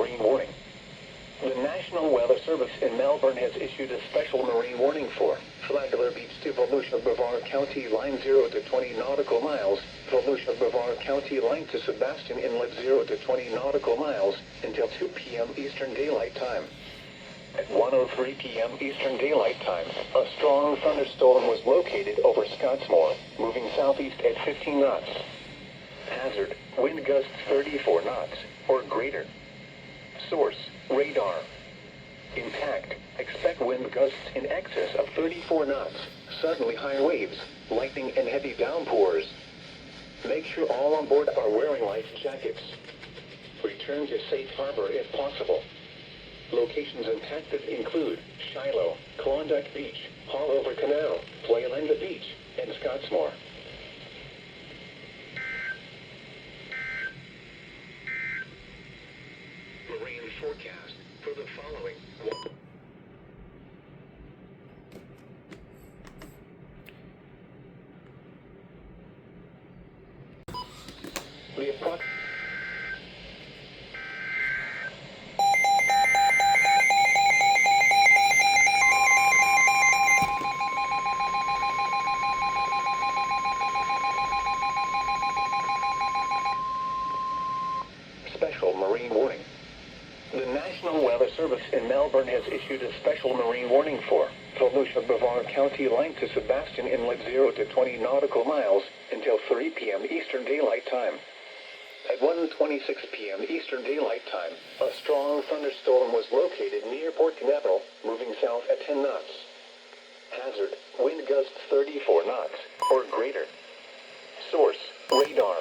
marine warning. The National Weather Service in Melbourne has issued a special marine warning for Flagler Beach to Volusia-Brevard County, line 0 to 20 nautical miles, Volusia-Brevard County, line to Sebastian Inlet 0 to 20 nautical miles, until 2 p.m. Eastern Daylight Time. At 1:03 p.m. Eastern Daylight Time, a strong thunderstorm was located over Scottsmore, moving southeast at 15 knots. Hazard, wind gusts 34 knots, or greater. Source, radar. Impact, expect wind gusts in excess of 34 knots, suddenly high waves, lightning and heavy downpours. Make sure all on board are wearing life jackets. Return to safe harbor if possible. Locations impacted include Shiloh, Klondike Beach, Haulover Canal, Playlanda Beach, and Scottsmore. Marine forecast for the following. The approximate special marine warning. The National Weather Service in Melbourne has issued a special marine warning for Volusia-Brevard County, line to Sebastian Inlet 0 to 20 nautical miles until 3 p.m. Eastern Daylight Time. At 1:26 p.m. Eastern Daylight Time, a strong thunderstorm was located near Port Canaveral, moving south at 10 knots. Hazard, wind gusts 34 knots, or greater. Source, radar.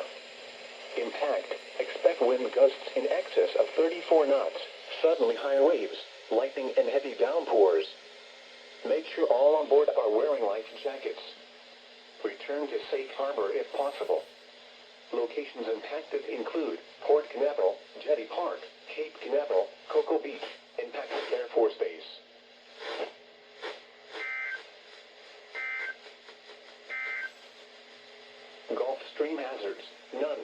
Impact, expect wind gusts in excess of 34 knots, suddenly high waves, lightning and heavy downpours. Make sure all on board are wearing life jackets. Return to safe harbor if possible. Locations impacted include Port Canaveral, Jetty Park, Cape Canaveral, Cocoa Beach, and Patrick Air Force Base. Gulf Stream hazards, none.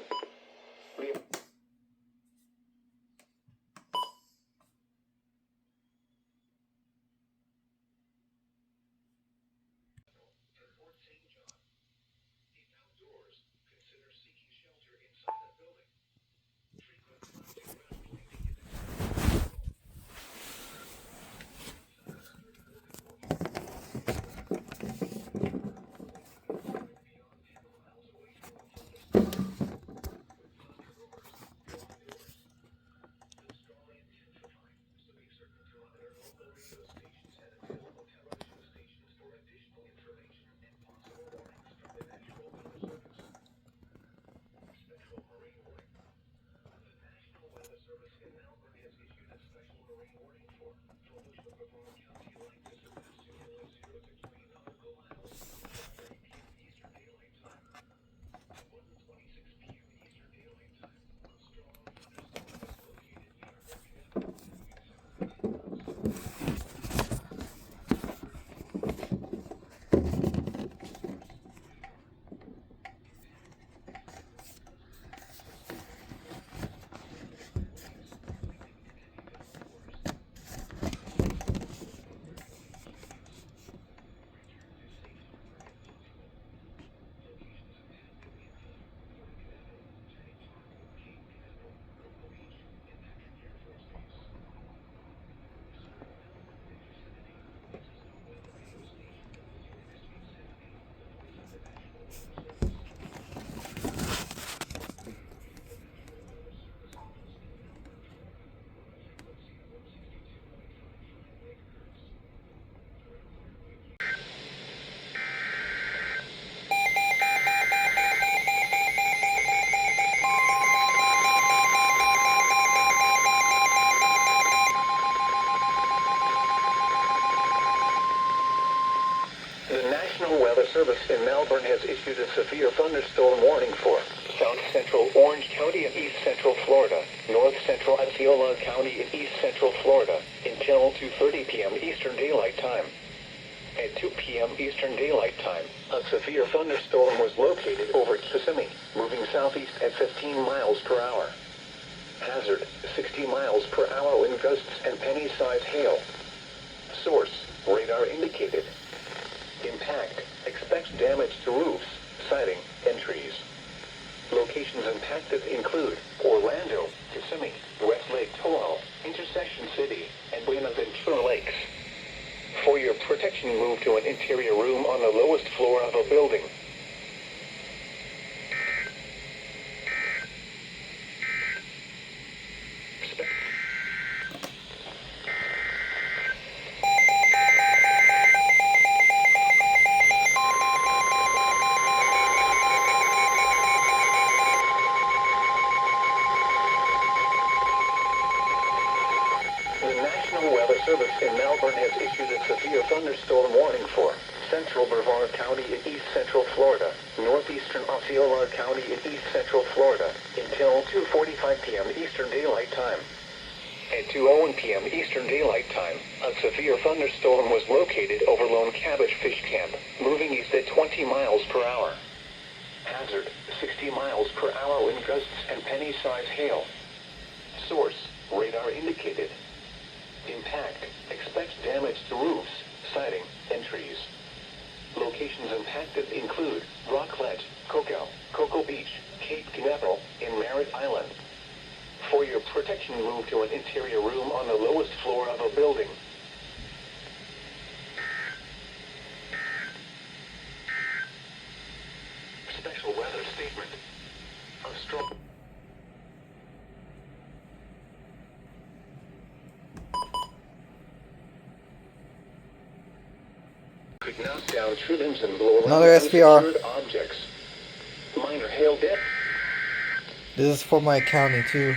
Weather Service in Melbourne has issued a severe thunderstorm warning for South Central Orange County in East Central Florida, North Central Osceola County in East Central Florida, until 2:30 p.m. Eastern Daylight Time. At 2 p.m. Eastern Daylight Time, a severe thunderstorm was located over Kissimmee, moving southeast at 15 miles per hour. Hazard, 60 miles per hour wind gusts and penny-sized hail. Source, radar indicated. Impact, expects damage to roofs, siding, and trees. Locations impacted include Orlando, Kissimmee, West Lake Tahoe, Intersection City, and Buenaventura Lakes. For your protection, move to an interior room on the lowest floor of a building. Service in Melbourne has issued a severe thunderstorm warning for central Brevard County in east central Florida, northeastern Osceola County in east central Florida, until 2:45 p.m. Eastern Daylight Time. At 2:01 p.m. Eastern Daylight Time, a severe thunderstorm was located over Lone Cabbage Fish Camp, moving east at 20 miles per hour. Hazard, 60 miles per hour wind gusts and penny-sized hail. Source, radar indicated. Impact, expects damage to roofs, siding, and trees. Locations impacted include Rockledge, Cocoa Beach, Cape Canaveral, and Merritt Island. For your protection, move to an interior room on the lowest floor of a building. Special weather statement. A strong... could knock down tree limbs and blow around another SPR. Objects. Minor hail depth. This is for my county too.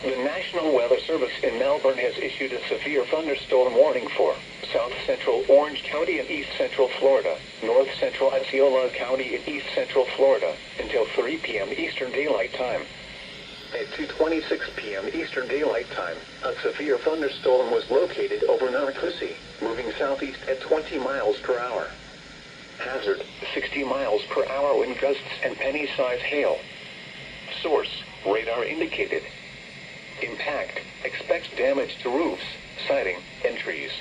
The National Weather Service in Melbourne has issued a severe thunderstorm warning for South Central Orange County and East Central Florida, North Central Osceola County and East Central Florida, until 3 p.m. Eastern Daylight Time. At 2:26 p.m. Eastern Daylight Time, a severe thunderstorm was located over Narcoosee, moving southeast at 20 miles per hour. Hazard, 60 miles per hour wind gusts and penny-sized hail. Source, radar indicated. Impact, expects damage to roofs, siding, and trees.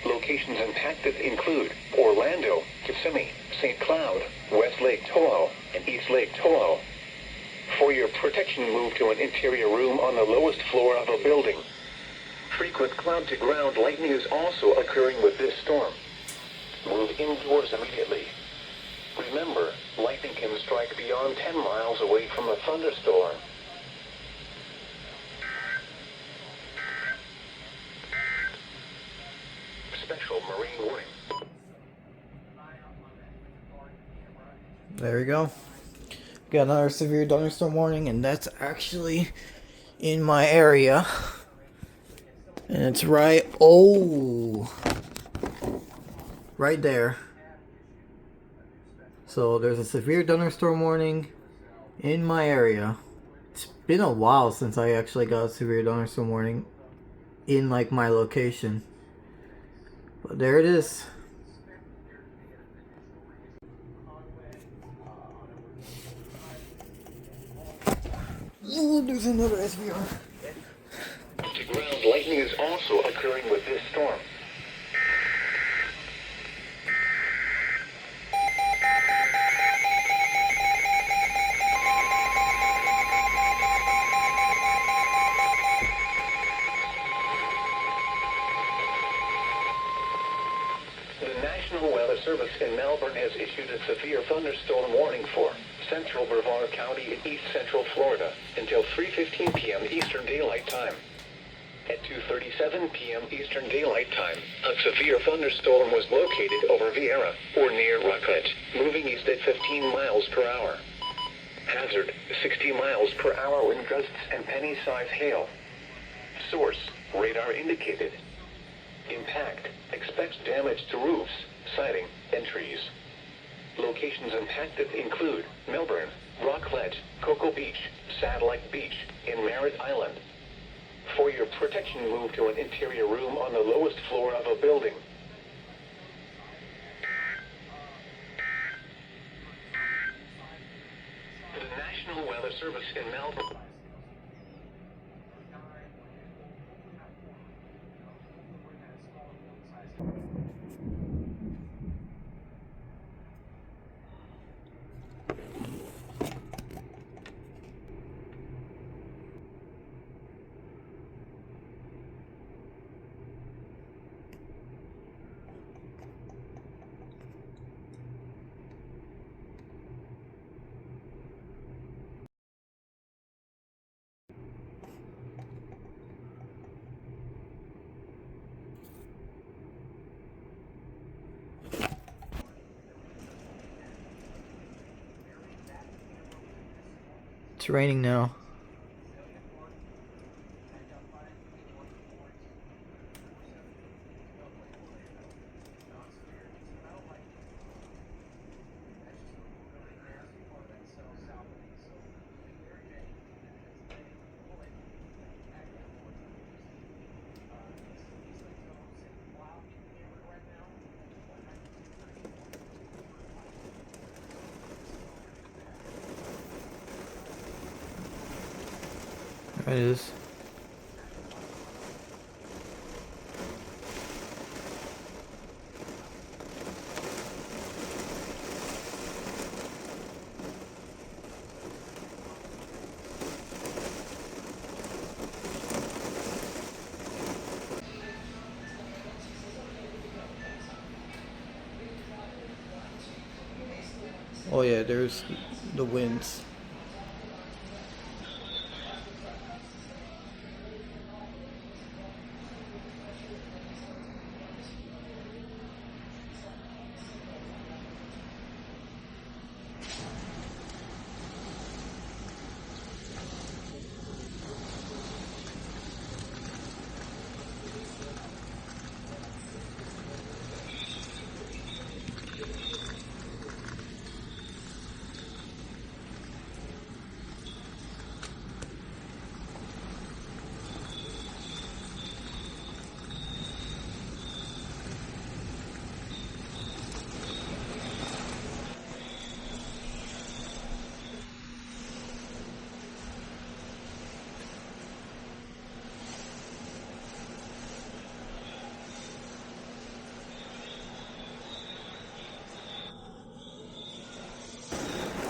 Locations impacted include Orlando, Kissimmee, St. Cloud, West Lake Tahoe, and East Lake Tahoe. For your protection, move to an interior room on the lowest floor of a building. Frequent cloud-to-ground lightning is also occurring with this storm. Move indoors immediately. Remember, lightning can strike beyond 10 miles away from a thunderstorm. Special marine warning. There we go. Got another severe thunderstorm warning, and that's actually in my area. And it's right there. So there's a severe thunderstorm warning in my area. It's been a while since I actually got a severe thunderstorm warning in like my location. But there it is. Oh, there's another SVR. Ground lightning is also occurring with this storm. The National Weather Service in Melbourne has issued a severe thunderstorm warning for Central Brevard County in East Central Florida until 3:15 p.m. Eastern Daylight Time. At 2:37 p.m. Eastern Daylight Time, a severe thunderstorm was located over Vieira, or near Rockledge, moving east at 15 miles per hour. Hazard, 60 miles per hour wind gusts and penny-sized hail. Source, radar indicated. Impact, expects damage to roofs, siding, and trees. Locations impacted include Melbourne, Rockledge, Cocoa Beach, Satellite Beach, and Merritt Island. For your protection, move to an interior room on the lowest floor of a building. The National Weather Service in Melbourne. It's raining now. There it is. Oh yeah, there's the winds.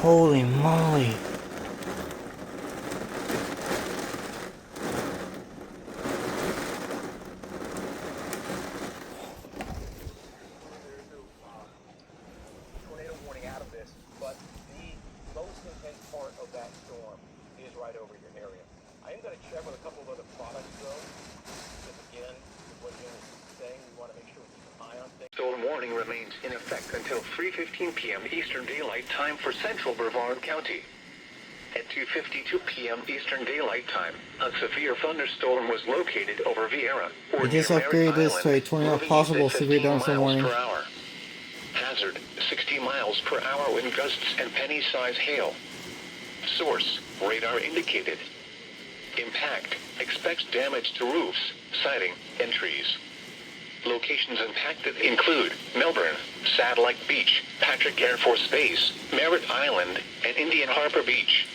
Holy moly. Tornado warning out of this, but the most intense part of that storm is right over your area. I am going to check with a couple of other products though, because again, with what Jim is saying, we want to make sure we keep an eye on things. Storm warning remains in effect until 3:15 p.m. Eastern Daylight Time for central Brevard County. At 2:52 p.m. Eastern Daylight Time, a severe thunderstorm was located over Vieira. They just upgraded this to a 20 possible severe thunderstorm warning. Per hour. Hazard, 60 miles per hour wind gusts and penny-size hail. Source, radar indicated. Impact, expects damage to roofs, siding, and trees. Locations impacted include Melbourne, Satellite Beach, Patrick Air Force Base, Merritt Island, and Indian Harbor Beach.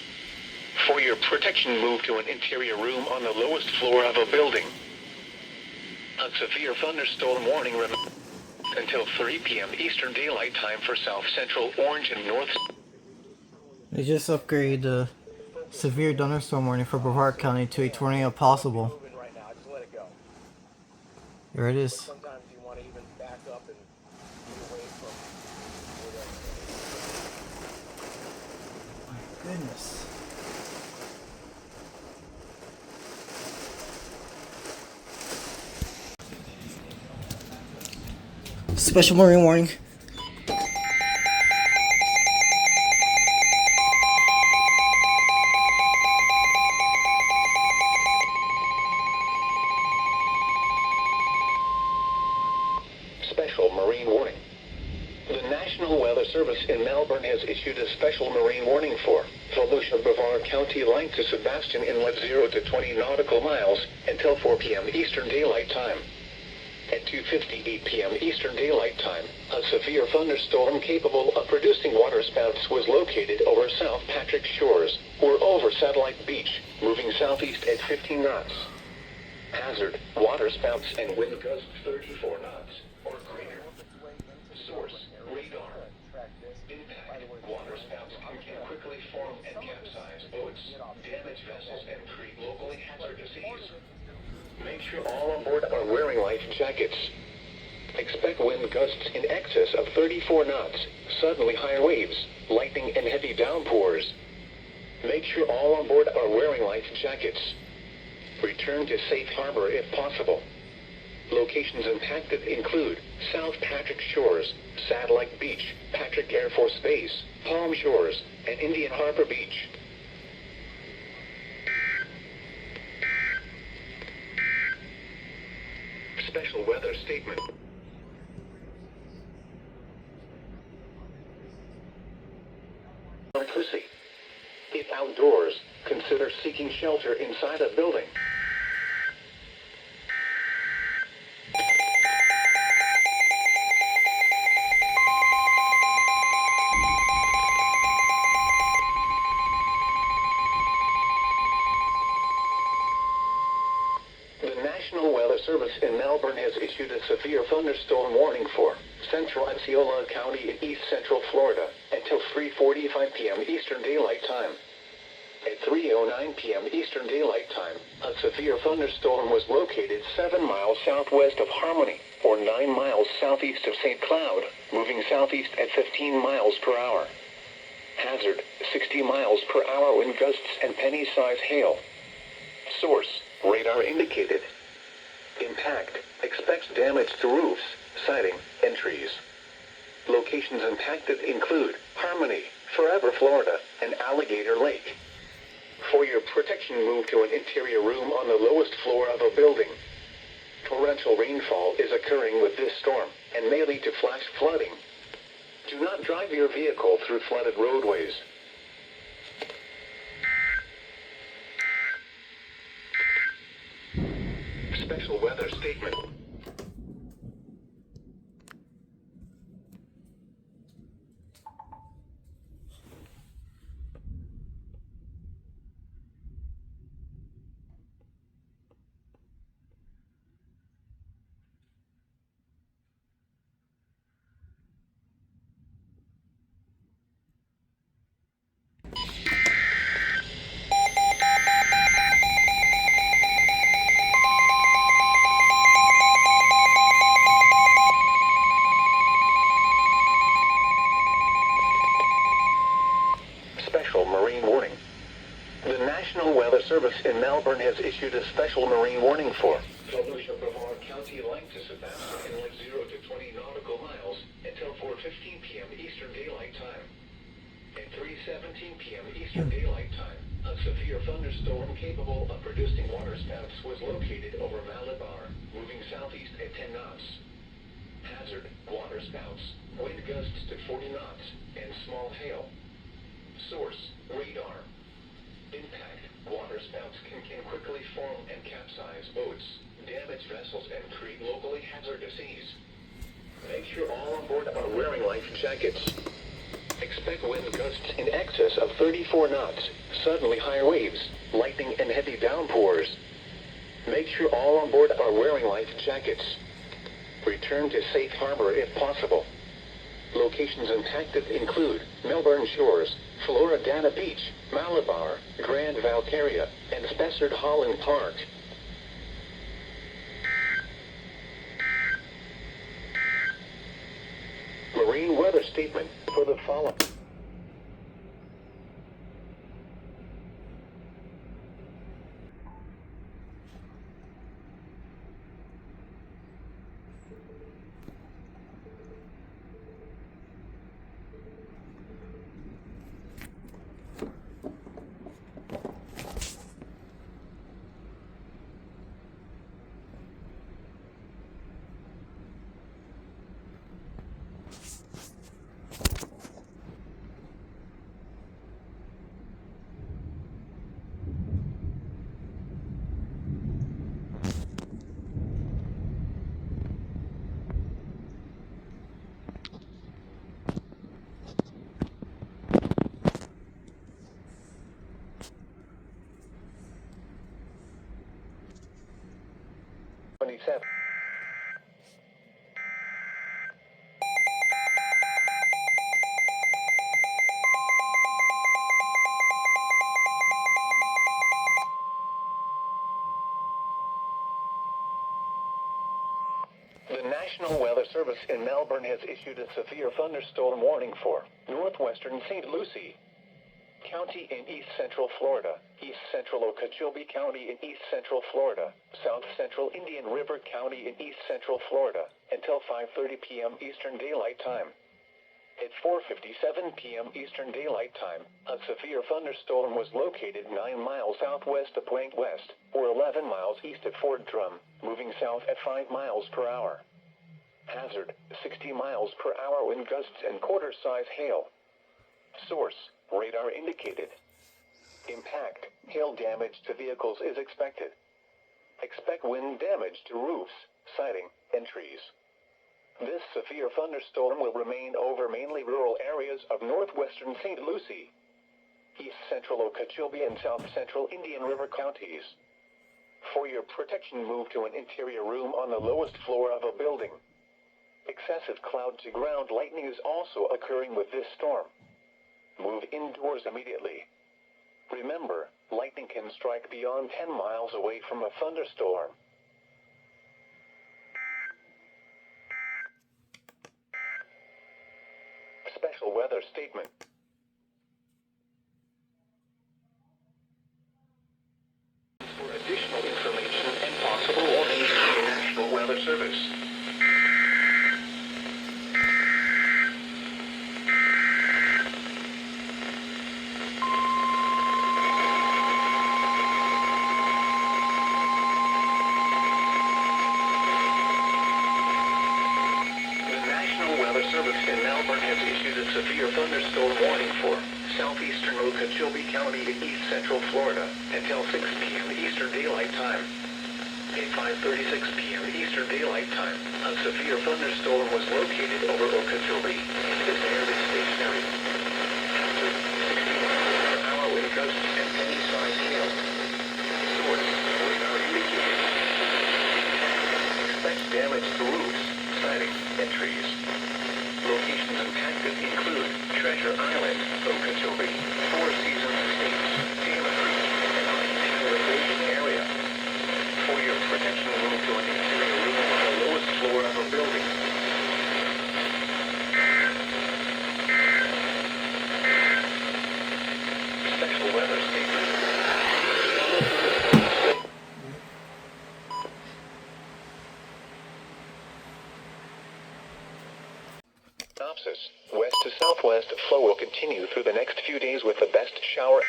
For your protection, move to an interior room on the lowest floor of a building. A severe thunderstorm warning remains until 3 p.m. Eastern Daylight Time for South Central, Orange, and North. They just upgraded the severe thunderstorm warning for Brevard County to a tornado possible. Moving right now, just let it go. There it is. Sometimes you want to even back up and get away from whatever. My goodness. Special marine warning. Special marine warning. The National National Weather Service in Melbourne has issued a special marine warning for Volusia Brevard County line to Sebastian Inlet 0 to 20 nautical miles until 4 p.m. Eastern Daylight Time. At 2:58 p.m. Eastern Daylight Time, a severe thunderstorm capable of producing waterspouts was located over South Patrick Shores, or over Satellite Beach, moving southeast at 15 knots. Hazard, waterspouts and wind gusts 34 knots, or greater. Source, radar. Impact, waterspouts can quickly form and capsize boats, damage vessels, and create locally hazardous seas. Make sure all on board are wearing life jackets. Expect wind gusts in excess of 34 knots, suddenly higher waves, lightning, and heavy downpours. Make sure all on board are wearing life jackets. Return to safe harbor if possible. Locations impacted include South Patrick Shores, Satellite Beach, Patrick Air Force Base, Palm Shores, and Indian Harbor Beach. Special weather statement. Electricity. If outdoors, consider seeking shelter inside a building. The National Weather Service in Melbourne has issued a severe thunderstorm warning for Central Osceola County in East Central Florida until 3:45 p.m. Eastern Daylight Time. At 3:09 p.m. Eastern Daylight Time, a severe thunderstorm was located 7 miles southwest of Harmony, or 9 miles southeast of St. Cloud, moving southeast at 15 miles per hour. Hazard, 60 miles per hour wind gusts and penny-size hail. Source, radar indicated. Impact, expects damage to roofs, siding, and trees. Locations impacted include Harmony, Forever, Florida, and Alligator Lake. For your protection, move to an interior room on the lowest floor of a building. Torrential rainfall is occurring with this storm and may lead to flash flooding. Do not drive your vehicle through flooded roadways. Special weather statement. Special marine warning. The National Weather Service in Melbourne has issued a special marine warning for Volusia Brevard County line to Sebastian Inlet 0 to 20 nautical miles until 4:15 p.m. Eastern Daylight Time. At 3:17 p.m. Eastern Daylight Time, a severe thunderstorm capable of producing waterspouts was located over Malabar, moving southeast at 10 knots. Hazard, waterspouts, wind gusts to 40 knots, and small hail. Source, radar. Impact, waterspouts can quickly form and capsize boats, damage vessels, and create locally hazardous seas. Make sure all on board are wearing life jackets. Expect wind gusts in excess of 34 knots, suddenly higher waves, lightning, and heavy downpours. Make sure all on board are wearing life jackets. Return to safe harbor if possible. Locations impacted include Melbourne Shores, Floridana Beach, Malabar, Grand Valcaria, and Spessard Holland Park. Marine weather statement for the following. The National Weather Service in Melbourne has issued a severe thunderstorm warning for northwestern St. Lucie County in east central Florida, east central Okeechobee County in east central Florida, south central Indian River County in east central Florida, until 5:30 p.m. Eastern Daylight Time. At 4:57 p.m. Eastern Daylight Time, a severe thunderstorm was located 9 miles southwest of Point West, or 11 miles east of Fort Drum, moving south at 5 miles per hour. Hazard, 60 miles per hour wind gusts and quarter-size hail. Source, radar indicated. Impact, hail damage to vehicles is expected. Expect wind damage to roofs, siding, and trees. This severe thunderstorm will remain over mainly rural areas of northwestern St. Lucie, east central Okeechobee and south central Indian River counties. For your protection, move to an interior room on the lowest floor of a building. Excessive cloud-to-ground lightning is also occurring with this storm. Move indoors immediately. Remember, lightning can strike beyond 10 miles away from a thunderstorm. Special weather statement. For additional information and possible warnings from the National Weather Service. Service in Melbourne has issued a severe thunderstorm warning for southeastern Okeechobee County in east central Florida until 6 p.m. Eastern Daylight Time. At 5:36 p.m. Eastern Daylight Time, a severe thunderstorm was located over Okeechobee and is nearly stationary. Hazard, 60 miles per hour wind gusts and penny-sized hail. Source, radar indicated. Expect damage to roofs, siding, and trees. Locations impacted include Treasure Island, Okeechobee, Four Seasons Estates, Taylor Creek, and Huntington Recreation Area. For your protection, move to an interior room on the lowest floor of a building. Special weather statement. Synopsis. West to southwest flow will continue through the next few days with the best shower.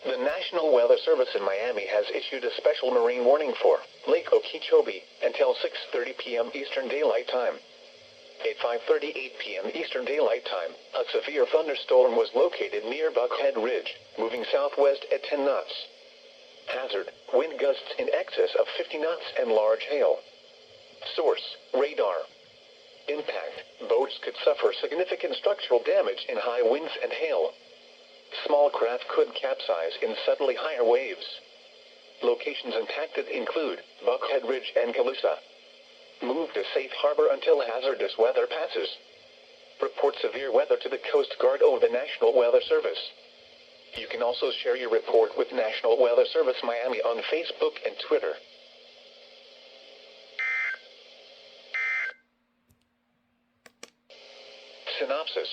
The National Weather Service in Miami has issued a special marine warning for Lake Okeechobee until 6:30 p.m. Eastern Daylight Time. At 5:38 p.m. Eastern Daylight Time, a severe thunderstorm was located near Buckhead Ridge, moving southwest at 10 knots. Hazard, wind gusts in excess of 50 knots and large hail. Source, radar. Impact, boats could suffer significant structural damage in high winds and hail. Small craft could capsize in suddenly higher waves. Locations impacted include Buckhead Ridge and Calusa. Move to safe harbor until hazardous weather passes. Report severe weather to the Coast Guard or the National Weather Service. You can also share your report with National Weather Service Miami on Facebook and Twitter. Synopsis.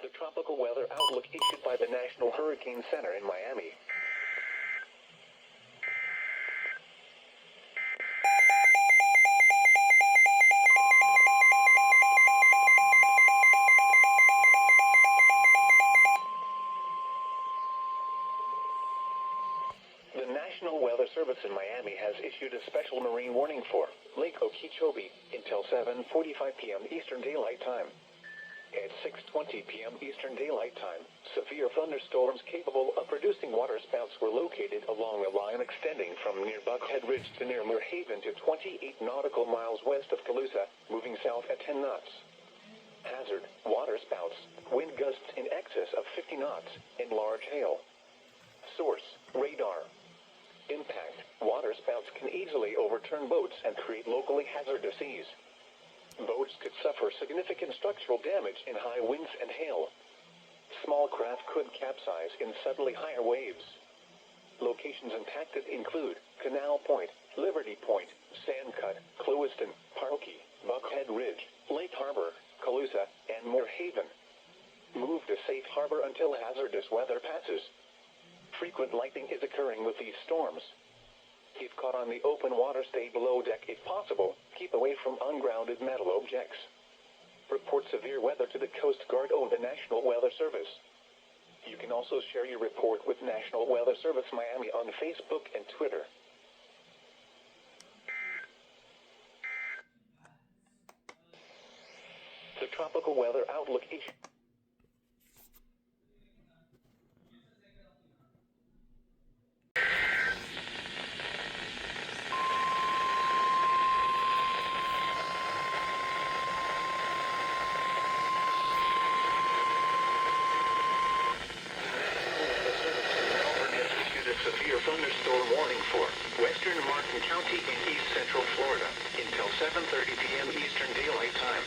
The tropical weather outlook issued by the National Hurricane Center in Miami. The National Weather Service in Miami has issued a special marine warning for Lake Okeechobee until 7:45 p.m. Eastern Daylight Time. At 6:20 p.m. Eastern Daylight Time, severe thunderstorms capable of producing waterspouts were located along a line extending from near Buckhead Ridge to near Muir Haven to 28 nautical miles west of Calusa, moving south at 10 knots. Hazard, waterspouts, wind gusts in excess of 50 knots, and large hail. overturn boats and create locally hazardous seas. Boats could suffer significant structural damage in high winds and hail. Small craft could capsize in suddenly higher waves. Locations impacted include Canal Point, Liberty Point, Sandcut, Clewiston, Parkey, Buckhead Ridge, Lake Harbor, Calusa, and Moorhaven. Move to safe harbor until hazardous weather passes. Frequent lightning is occurring with these storms. If caught on the open water, stay below deck if possible. Keep away from ungrounded metal objects. Report severe weather to the Coast Guard or the National Weather Service. You can also share your report with National Weather Service Miami on Facebook and Twitter. The Tropical Weather Outlook issue. Severe thunderstorm warning for western Martin County in east central Florida until 7:30 p.m. Eastern Daylight Time.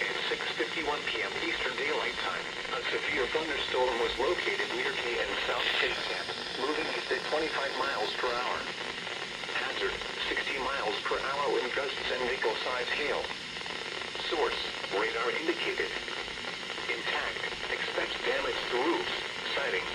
At 6:51 p.m. Eastern Daylight Time, a severe thunderstorm was located near KN South Space Camp, moving at 25 miles per hour. Hazard, 60 miles per hour wind gusts and nickel-sized hail. Source, radar indicated. Intact, expect damage to roofs, siding,